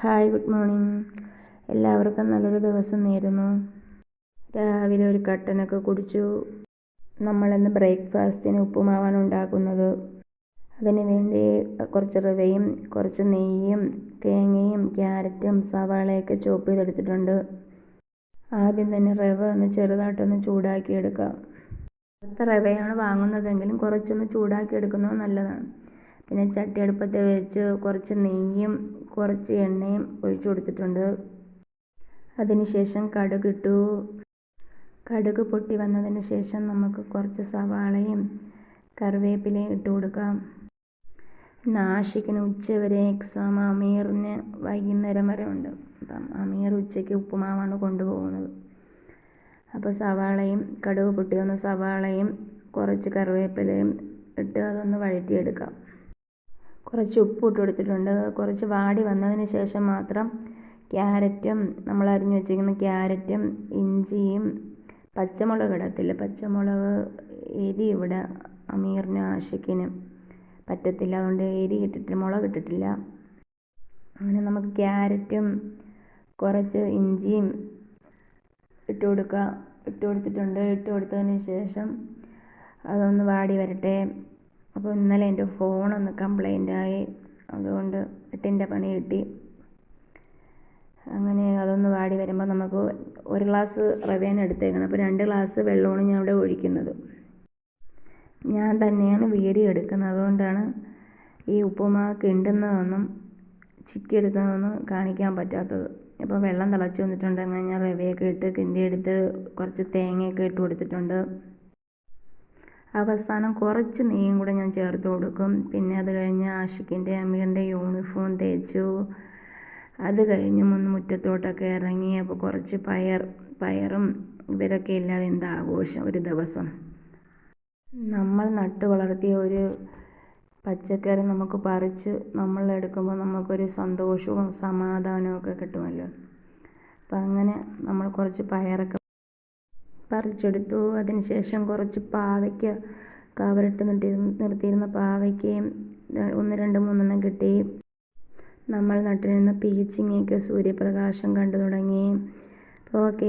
Hi, good morning. എല്ലാവർക്കും നല്ലൊരു ദിവസം നേരുന്നു. രാവിലെ ഒരു കട്ടനൊക്കെ കുടിച്ചു. നമ്മളിന്ന് ബ്രേക്ക്ഫാസ്റ്റിന് ഉപ്പുമാവാണ് ഉണ്ടാക്കുന്നത്. അതിന് വേണ്ടി കുറച്ച് റവയും കുറച്ച് നെയ്യും തേങ്ങയും ക്യാരറ്റും സവാളയൊക്കെ ചോപ്പ് ചെയ്തെടുത്തിട്ടുണ്ട്. ആദ്യം തന്നെ റവ ഒന്ന് ചെറുതായിട്ടൊന്ന് ചൂടാക്കി എടുക്കാം. അടുത്ത റവയാണ് വാങ്ങുന്നതെങ്കിലും കുറച്ചൊന്ന് ചൂടാക്കി എടുക്കുന്നത് നല്ലതാണ്. പിന്നെ ചട്ടി അടുപ്പത്ത് വെച്ച് കുറച്ച് നെയ്യും കുറച്ച് എണ്ണയും ഒഴിച്ചു കൊടുത്തിട്ടുണ്ട്. അതിനുശേഷം കടുകിട്ടു. കടുക് പൊട്ടി വന്നതിന് ശേഷം നമുക്ക് കുറച്ച് സവാളയും കറിവേപ്പിലയും ഇട്ട് കൊടുക്കാം. ഇന്ന് ആഷിക്കിന് ഉച്ചവരെ എക്സാം, അമീറിന് വൈകുന്നേരം വരെ ഉണ്ട്. അപ്പം അമീർ ഉച്ചയ്ക്ക് ഉപ്പുമാവാണ് കൊണ്ടുപോകുന്നത്. അപ്പോൾ സവാളയും കടുക് പൊട്ടി വന്ന സവാളയും കുറച്ച് കറിവേപ്പിലയും ഇട്ട് അതൊന്ന് വഴറ്റിയെടുക്കാം. കുറച്ച് ഉപ്പ് ഇട്ട് കൊടുത്തിട്ടുണ്ട്. കുറച്ച് വാടി വന്നതിന് ശേഷം മാത്രം ക്യാരറ്റും നമ്മൾ അരിഞ്ഞു വെച്ചിരിക്കുന്ന ക്യാരറ്റും ഇഞ്ചിയും പച്ചമുളക് ഇടത്തില്ല. പച്ചമുളക് എരി ഇവിടെ അമീറിനും ആഷിക്കിനും പറ്റത്തില്ല, അതുകൊണ്ട് എരി ഇട്ടിട്ട് മുളക് ഇട്ടിട്ടില്ല. അങ്ങനെ നമുക്ക് ക്യാരറ്റും കുറച്ച് ഇഞ്ചിയും ഇട്ട് കൊടുത്തിട്ടുണ്ട്. ഇട്ട് കൊടുത്തതിന് ശേഷം അതൊന്ന് വാടി വരട്ടെ. അപ്പോൾ ഇന്നലെ എൻ്റെ ഫോണൊന്ന് കംപ്ലൈൻ്റായി, അതുകൊണ്ട് 8ൻ്റെ പണി കിട്ടി. അങ്ങനെ അതൊന്ന് വാടി വരുമ്പോൾ നമുക്ക് 1 ഗ്ലാസ് റവയാണ് എടുത്തേക്കണം. അപ്പോൾ 2 ഗ്ലാസ് വെള്ളമാണ് ഞാൻ ഇവിടെ ഒഴിക്കുന്നത്. ഞാൻ തന്നെയാണ് വീഡിയോ എടുക്കുന്നത്, അതുകൊണ്ടാണ് ഈ ഉപ്പുമാവ് കിണ്ടുന്നതൊന്നും ചിക്കിയെടുക്കുന്നതൊന്നും കാണിക്കാൻ പറ്റാത്തത്. അപ്പോൾ വെള്ളം തിളച്ച് വന്നിട്ടുണ്ട്. അങ്ങനെ ഞാൻ റവയൊക്കെ ഇട്ട് കിണ്ടിയെടുത്ത് കുറച്ച് തേങ്ങയൊക്കെ ഇട്ട് കൊടുത്തിട്ടുണ്ട്. അവസാനം കുറച്ച് നെയ്യും കൂടെ ഞാൻ ചേർത്ത് കൊടുക്കും. പിന്നെ അത് കഴിഞ്ഞ് ആഷിക്കിൻ്റെ അമീറിൻ്റെ യൂണിഫോം തേച്ചു. അത് കഴിഞ്ഞ് മുറ്റത്തോട്ടൊക്കെ ഇറങ്ങി. അപ്പോൾ കുറച്ച് പയറും ഇവരൊക്കെ ഇല്ലാതെ എന്താ ആഘോഷം ഒരു ദിവസം. നമ്മൾ നട്ടു വളർത്തിയ ഒരു പച്ചക്കറി നമുക്ക് പറിച്ച് നമ്മൾ എടുക്കുമ്പോൾ നമുക്കൊരു സന്തോഷവും സമാധാനവും ഒക്കെ കിട്ടുമല്ലോ. അപ്പം അങ്ങനെ നമ്മൾ കുറച്ച് പയറൊക്കെ പറിച്ചെടുത്തു. അതിനുശേഷം കുറച്ച് പാവയ്ക്ക കവറിട്ട് നിർത്തിയിരുന്ന പാവയ്ക്കയും 1, 2, 3 കിട്ടി. നമ്മൾ നട്ടിരുന്ന പീച്ചിങ്ങയൊക്കെ സൂര്യപ്രകാശം കണ്ടു തുടങ്ങി. അപ്പോൾ ഓക്കെ.